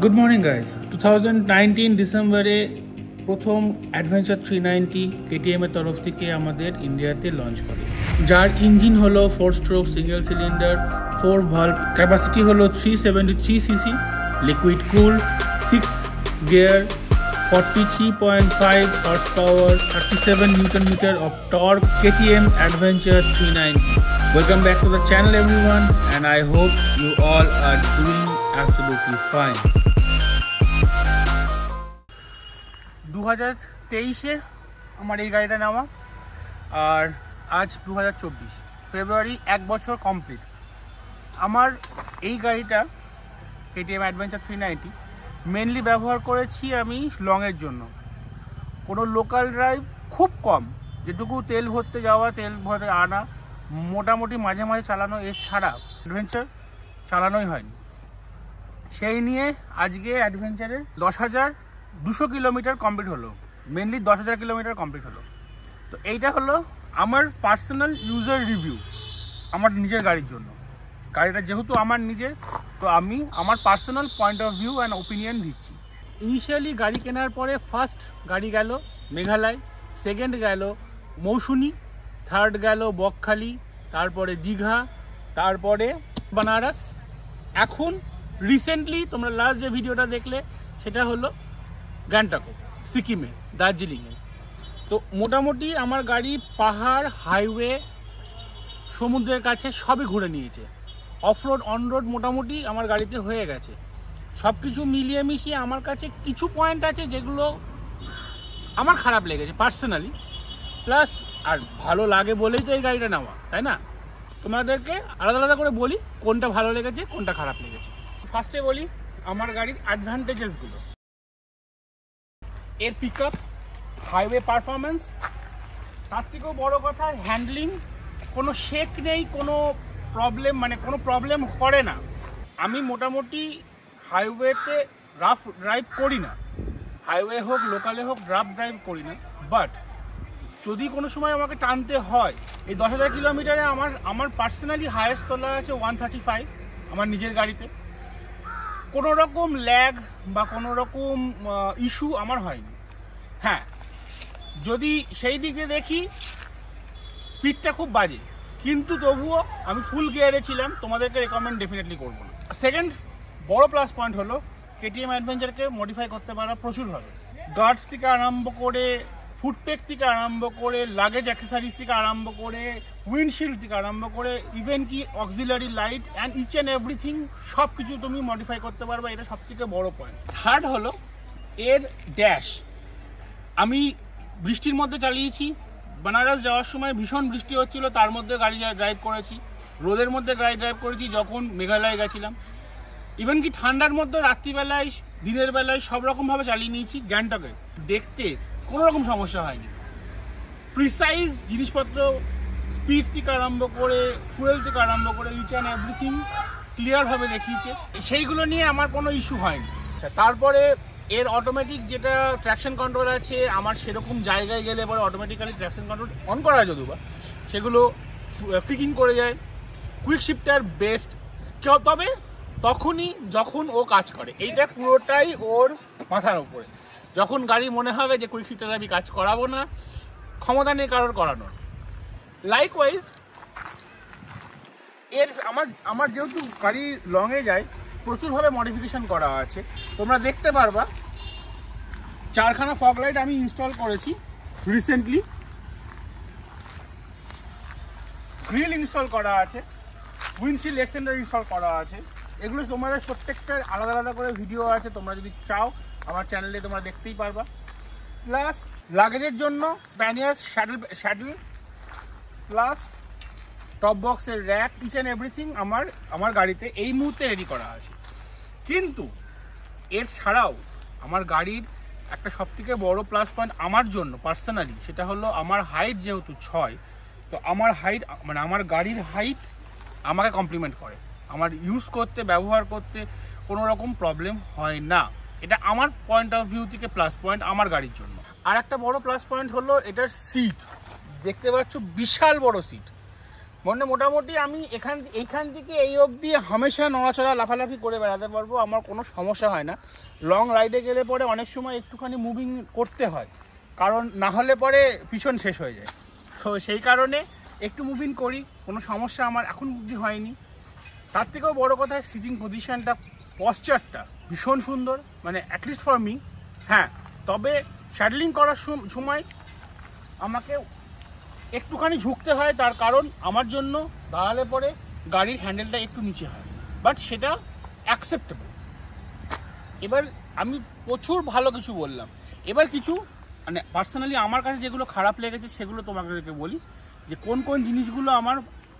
Good morning guys 2019 ডিসেম্বরে প্রথম adventure 390 KTM এর তরফ থেকে আমাদের ইন্ডিয়াতে লঞ্চ করে, যার ইঞ্জিন হলো 4 stroke single cylinder 4 valve, capacity হলো 373cc, liquid cool, 6 gear, 43.5 horse power, 37 newton metre of torque, KTM Adventure 390. Welcome back to the channel everyone, and I hope you all are doing absolutely fine. 2023-এ আমার এই গাড়িটা নেওয়া, আর আজ 2024 ফেব্রুয়ারি, 1 বছর complete. আমার এই গাড়িটা KTM Adventure 390 মেনলি ব্যবহার করেছি আমি লংয়ের জন্য। কোনো লোকাল ড্রাইভ খুব কম, যেটুকু তেল ভরতে যাওয়া, তেল ভরে আনা, মোটামুটি মাঝে মাঝে চালানো, এছাড়া অ্যাডভেঞ্চার চালানোই হয়নি। সেই নিয়ে আজকে অ্যাডভেঞ্চারে 10,200 কিলোমিটার কমপ্লিট হলো, মেনলি 10,000 কিলোমিটার কমপ্লিট হলো। তো এইটা হলো আমার পার্সোনাল ইউজার রিভিউ আমার নিজের গাড়ির জন্য। গাড়িটা যেহেতু আমার নিজের, তো আমি আমার personal point of view and opinion দিচ্ছি। ইনিশিয়ালি গাড়ি কেনার পরে ফার্স্ট গাড়ি গেল মেঘালয়, সেকেন্ড গেল মৌসুনি, থার্ড গেল বকখালি, তারপরে দীঘা, তারপরে বানারস। এখন রিসেন্টলি তোমরা লাস্ট যে ভিডিওটা দেখলে সেটা হলো গ্যাংটক, সিকিমে, দার্জিলিংয়ে। তো মোটামুটি আমার গাড়ি পাহাড়, হাইওয়ে, সমুদ্রের কাছে সবই ঘুরে নিয়েছে। অফরোড, অনরোড মোটামুটি আমার গাড়িতে হয়ে গেছে। সব কিছু মিলিয়ে মিশিয়ে আমার কাছে কিছু পয়েন্ট আছে যেগুলো আমার খারাপ লেগেছে পার্সোনালি, প্লাস আর ভালো লাগে বলেই তো এই গাড়িটা নেওয়া, তাই না? তোমাদেরকে আলাদা আলাদা করে বলি কোনটা ভালো লেগেছে কোনটা খারাপ লেগেছে। ফার্স্টে বলি আমার গাড়ির অ্যাডভান্টেজেসগুলো। এর পিক আপ, হাইওয়ে পারফরমেন্স, তার থেকেও বড় কথা হ্যান্ডলিং, কোনো শেক নেই, কোনো প্রবলেম, মানে কোনো প্রবলেম করে না। আমি মোটামুটি হাইওয়েতে রাফ ড্রাইভ করি না, হাইওয়ে হোক লোকালে হোক রাফ ড্রাইভ করি না। বাট যদি কোনো সময় আমাকে টানতে হয়, এই 10,000 কিলোমিটারে আমার পার্সোনালি হায়েস্ট তোলা আছে 135 আমার নিজের গাড়িতে। কোনো রকম ল্যাগ বা কোনো রকম ইস্যু আমার হয়নি। হ্যাঁ, যদি সেই দিকে দেখি স্পিডটা খুব বাজে, কিন্তু তবুও আমি ফুল গিয়ারে ছিলাম, তোমাদেরকে রেকমেন্ড ডেফিনেটলি করবো না। সেকেন্ড বড় প্লাস পয়েন্ট হলো KTM অ্যাডভেঞ্চারকে মডিফাই করতে পারা প্রচুরভাবে। গার্ডস থেকে আরম্ভ করে, ফুটপেক থেকে আরম্ভ করে, লাগেজ অ্যাক্সেসরিজ থেকে আরম্ভ করে, উইন্ডশিল্ড থেকে আরম্ভ করে, ইভেন কি auxiliary light and each and everything সব কিছু তুমি মডিফাই করতে পারবে। এটা সব থেকে বড় পয়েন্ট। থার্ড হলো এর ড্যাশ। আমি বৃষ্টির মধ্যে চালিয়েছি, বানারস যাওয়ার সময় ভীষণ বৃষ্টি হচ্ছিল, তার মধ্যে গাড়ি ড্রাইভ করেছি, রোদের মধ্যে গাড়ি ড্রাইভ করেছি যখন মেঘালয় গেছিলাম, ইভেন কি ঠান্ডার মধ্যে রাত্রিবেলায়, দিনের বেলায় সব রকমভাবে চালিয়ে নিয়েছি। গ্যাংটকে দেখতে কোনো রকম সমস্যা হয়নি। প্রিসাইজ জিনিসপত্র, স্পিড থেকে আরম্ভ করে, ফুয়েল থেকে আরম্ভ করে, ইচ অ্যান্ড এভরিথিং ক্লিয়ারভাবে দেখিয়েছে, সেইগুলো নিয়ে আমার কোনো ইস্যু হয়নি। আচ্ছা, তারপরে এর অটোমেটিক যেটা ট্র্যাকশন কন্ট্রোল আছে, আমার সেরকম জায়গায় গেলে পরে অটোমেটিক্যালি ট্র্যাকশন কন্ট্রোল অন করা যায়, যদিও বা সেগুলো পিকিং করে যায়। কুইক শিফটার বেস্ট, তবে তখনই যখন ও কাজ করে। এইটা পুরোটাই ওর মাথার উপরে। যখন গাড়ি মনে হবে যে কুইক শিফটার আমি কাজ করাবো না, ক্ষমতা নেই কারোর করানোর। লাইকওয়াইজ এর আমার যেহেতু গাড়ি লংয়ে যায়, প্রচুরভাবে মডিফিকেশান করা আছে। তোমরা দেখতে পারবা 4খানা ফগ লাইট আমি ইনস্টল করেছি রিসেন্টলি, গ্রিল ইনস্টল করা আছে, উইন্ডশিল্ড এক্সটেন্ডার ইনস্টল করা আছে। এগুলো তোমাদের প্রত্যেকটার আলাদা আলাদা করে ভিডিও আছে, তোমরা যদি চাও আমার চ্যানেলে তোমরা দেখতেই পারবা। প্লাস লাগেজের জন্য প্যানিয়ার শ্যাডেল, প্লাস টপ বক্সের র্যাক, ইচ অ্যান্ড এভরিথিং আমার গাড়িতে এই মুহূর্তে রেডি করা আছে। কিন্তু এর ছাড়াও আমার গাড়ির একটা সবথেকে বড় প্লাস পয়েন্ট আমার জন্য পার্সোনালি, সেটা হলো আমার হাইট যেহেতু 6, তো আমার হাইট, মানে আমার গাড়ির হাইট আমাকে কমপ্লিমেন্ট করে। আমার ইউজ করতে, ব্যবহার করতে কোনো রকম প্রবলেম হয় না। এটা আমার পয়েন্ট অফ ভিউ থেকে প্লাস পয়েন্ট আমার গাড়ির জন্য। আর একটা বড় প্লাস পয়েন্ট হলো এটার সিট। দেখতে পাচ্ছ বিশাল বড় সিট, মানে মোটামুটি আমি এইখান থেকে এই অবধি হামেশা নড়াচড়া লাফালাফি করে বেড়াতে পারবো, আমার কোনো সমস্যা হয় না। লং রাইডে গেলে পরে অনেক সময় একটুখানি মুভিং করতে হয়, কারণ না হলে পরে পিছন শেষ হয়ে যায়। তো সেই কারণে একটু মুভিং করি, কোনো সমস্যা আমার এখন অবধি হয়নি। তার থেকেও বড় কথা সিটিং পজিশনটা, পশ্চারটা ভীষণ সুন্দর, মানে অ্যাটলিস্ট ফর মি। হ্যাঁ, তবে স্যাডলিং করার সময় আমাকে একটুখানি ঝুঁকতে হয়, তার কারণ আমার জন্য দাঁড়ালে পরে গাড়ির হ্যান্ডেলটা একটু নিচে হয়, বাট সেটা অ্যাকসেপ্টেবল। এবার আমি প্রচুর ভালো কিছু বললাম, এবার কিছু মানে পার্সোনালি আমার কাছে যেগুলো খারাপ লেগেছে সেগুলো তোমাকে বলি, যে কোন কোন জিনিসগুলো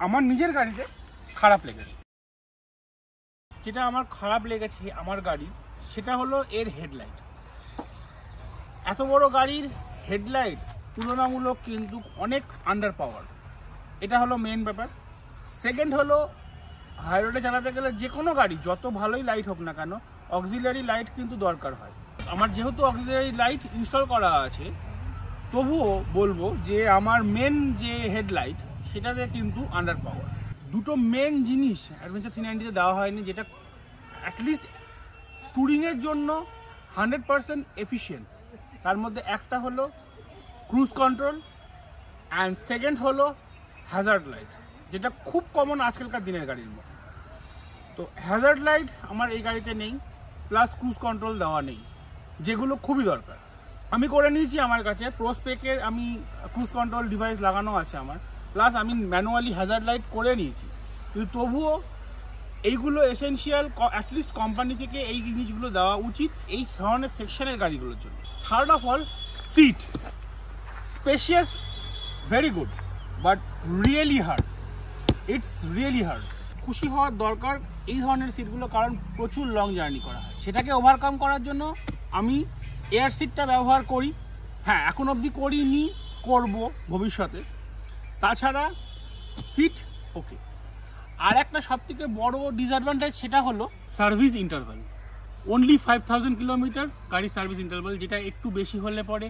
আমার নিজের গাড়িতে খারাপ লেগেছে। যেটা আমার খারাপ লেগেছে আমার গাড়ির, সেটা হলো এর হেডলাইট। এত বড় গাড়ির হেডলাইট তুলনামূলক কিন্তু অনেক আন্ডার পাওয়ার, এটা হলো মেন ব্যাপার। সেকেন্ড হলো হাই রোডে চালাতে গেলে যে কোনো গাড়ি যত ভালোই লাইট হোক না কেন, অক্সিলারি লাইট কিন্তু দরকার হয়। আমার যেহেতু অক্সিলারি লাইট ইনস্টল করা আছে, তবুও বলবো যে আমার মেন যে হেডলাইট সেটাতে কিন্তু আন্ডার পাওয়ার। দুটো মেন জিনিস অ্যাডভেঞ্চার 390-তে দেওয়া হয়নি, যেটা অ্যাটলিস্ট ট্যুরিংয়ের জন্য 100% এফিশিয়েন্ট। তার মধ্যে একটা হলো ক্রুজ কন্ট্রোল, অ্যান্ড সেকেন্ড হলো হ্যাজার্ড লাইট, যেটা খুব কমন আজকালকার দিনের গাড়ির মধ্যে। তো হ্যাজার্ড লাইট আমার এই গাড়িতে নেই, প্লাস ক্রুজ কন্ট্রোল দেওয়া নেই, যেগুলো খুবই দরকার। আমি করে নিয়েছি আমার কাছে প্রোস্পেকের, আমি ক্রুজ কন্ট্রোল ডিভাইস লাগানো আছে আমার, প্লাস আমি ম্যানুয়ালি হ্যাজার্ড লাইট করে নিয়েছি, কিন্তু তবুও এইগুলো এসেনশিয়াল, অ্যাটলিস্ট কোম্পানি থেকে এই জিনিসগুলো দেওয়া উচিত এই ধরনের সেকশনের গাড়িগুলোর জন্য। Third of all, seat spacious, very good, but really hard, it's really hard. খুশি হওয়ার দরকার এই ধরনের সিটগুলো, কারণ প্রচুর লং জার্নি করা হয়। সেটাকে ওভারকাম করার জন্য আমি এয়ার সিটটা ব্যবহার করি। হ্যাঁ, এখন অবধি করিনি, করব ভবিষ্যতে। তাছাড়া সিট ওকে। আর একটা সবথেকে বড় ডিসঅ্যাডভান্টেজ, সেটা হলো সার্ভিস ইন্টারভাল। অনলি 5000 কিলোমিটার গাড়ি সার্ভিস ইন্টারভাল, যেটা একটু বেশি হলে পরে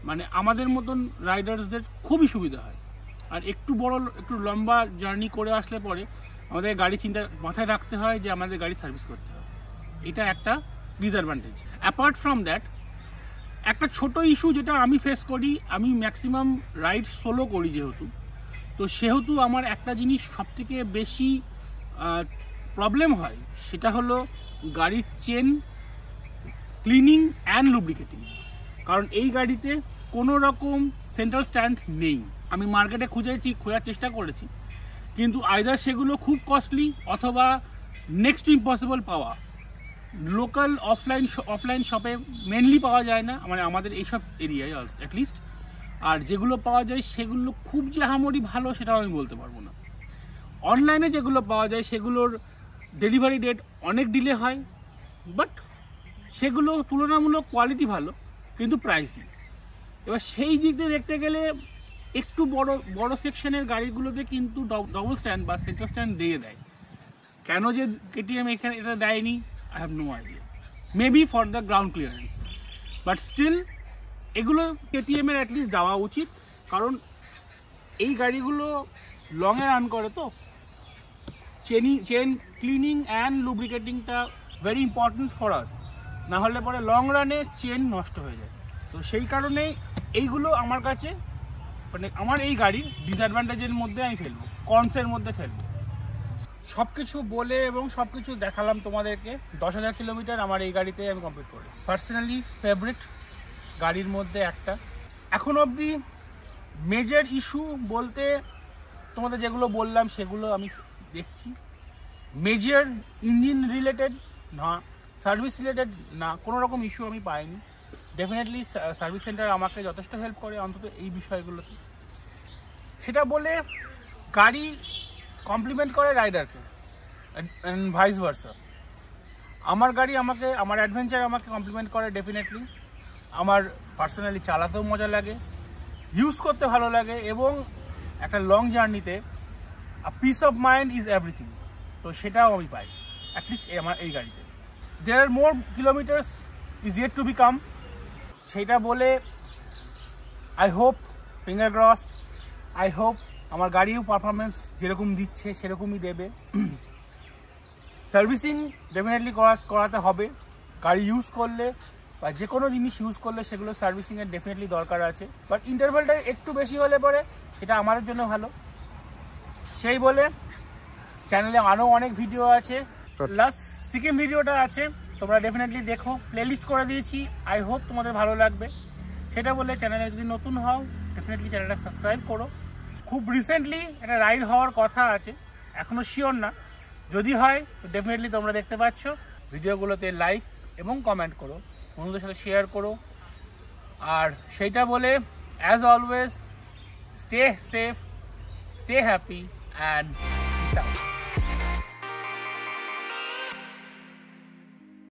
মানে আমাদের মতন রাইডার্সদের খুবই সুবিধা হয়। আর একটু লম্বা জার্নি করে আসলে পরে আমাদের গাড়ি মাথায় রাখতে হয় যে আমাদের গাড়ি সার্ভিস করতে হবে, এটা একটা ডিসঅ্যাডভান্টেজ। অ্যাপার্ট ফ্রম দ্যাট, একটা ছোট ইস্যু যেটা আমি ফেস করি, আমি ম্যাক্সিমাম রাইড সোলো করি সেহেতু আমার একটা জিনিস সবথেকে বেশি প্রবলেম হয়, সেটা হলো গাড়ির চেন ক্লিনিং অ্যান্ড লুব্রিকেটিং। কারণ এই গাড়িতে কোনো রকম সেন্ট্রাল স্ট্যান্ড নেই। আমি মার্কেটে খোঁজার চেষ্টা করেছি, কিন্তু আইদার সেগুলো খুব কস্টলি অথবা নেক্সট টু ইম্পসিবল পাওয়া। লোকাল অফলাইন শপে মেনলি পাওয়া যায় না, মানে আমাদের এইসব এরিয়ায় অ্যাটলিস্ট। আর যেগুলো পাওয়া যায় সেগুলো খুব যে আহামরি ভালো সেটাও আমি বলতে পারবো না। অনলাইনে যেগুলো পাওয়া যায় সেগুলোর ডেলিভারি ডেট অনেক ডিলে হয়, বাট সেগুলো তুলনামূলক কোয়ালিটি ভালো, কিন্তু প্রাইসি। এবার সেই দিক দিয়ে দেখতে গেলে একটু বড় সেকশনের গাড়িগুলোতে কিন্তু ডবল স্ট্যান্ড বা সেন্টার স্ট্যান্ড দিয়ে দেয়। কেন যে কেটিএম এখানে এটা দেয়নি, I have no idea. Maybe for the ground clearance, but still এগুলো কেটিএমের অ্যাটলিস্ট দেওয়া উচিত, কারণ এই গাড়িগুলো লংয়ে রান করে, তো চেন ক্লিনিং অ্যান্ড লুব্রিকেটিংটা ভেরি ইম্পর্টেন্ট ফর আস। না হলে পরে লং রানে চেন নষ্ট হয়ে যায়। তো সেই কারণে এইগুলো আমার কাছে মানে আমার এই গাড়ির ডিসঅ্যাডভান্টেজের মধ্যে আমি ফেলবো, কনসের মধ্যে ফেলবো। সব কিছু বলে এবং সব কিছু দেখালাম তোমাদেরকে। 10,000 কিলোমিটার আমার এই গাড়িতে আমি কমপ্লিট করি। পার্সোনালি ফেভারিট গাড়ির মধ্যে একটা। এখন অবধি মেজর ইস্যু বলতে তোমাদের যেগুলো বললাম সেগুলো আমি দেখছি। মেজর ইঞ্জিন রিলেটেড না, সার্ভিস রিলেটেড না, কোনো রকম ইস্যু আমি পাইনি। ডেফিনেটলি সার্ভিস সেন্টার আমাকে যথেষ্ট হেল্প করে অন্তত এই বিষয়গুলোতে। সেটা বলে গাড়ি কমপ্লিমেন্ট করে রাইডারকে, ভাইস ভার্সা। আমার গাড়ি আমার অ্যাডভেঞ্চার আমাকে কমপ্লিমেন্ট করে ডেফিনেটলি। আমার পার্সোনালি চালাতেও মজা লাগে, ইউজ করতে ভালো লাগে, এবং একটা লং জার্নিতে peace of mind is everything. তো সেটাও আমি পাই অ্যাটলিস্ট আমার এই গাড়িতে। There are more kilometres is yet to be come. সেটা বলে I hope, finger crossed, I hope আমার গাড়িও পারফরমেন্স যেরকম দিচ্ছে সেরকমই দেবে। সার্ভিসিং ডেফিনেটলি করাতে হবে। গাড়ি ইউজ করলে বা যে কোনো জিনিস ইউজ করলে সেগুলো সার্ভিসিংয়ের ডেফিনেটলি দরকার আছে, বাট ইন্টারভ্যালটা একটু বেশি হলে পরে এটা আমাদের জন্য ভালো। সেই বলে চ্যানেলে আরও অনেক ভিডিও আছে, লাস্ট সিকিম ভিডিওটা আছে, তোমরা ডেফিনেটলি দেখো, প্লেলিস্ট করে দিয়েছি, আই হোপ তোমাদের ভালো লাগবে। সেটা বলে চ্যানেলে যদি নতুন হও ডেফিনেটলি চ্যানেলটা সাবস্ক্রাইব করো। খুব রিসেন্টলি একটা রাইড হওয়ার কথা আছে, এখনও শিওর না, যদি হয় তো ডেফিনেটলি তোমরা দেখতে পাচ্ছ। ভিডিওগুলোতে লাইক এবং কমেন্ট করো, বন্ধুদের সাথে শেয়ার করো। আর সেইটা বলে as always stay safe, stay happy and piece out.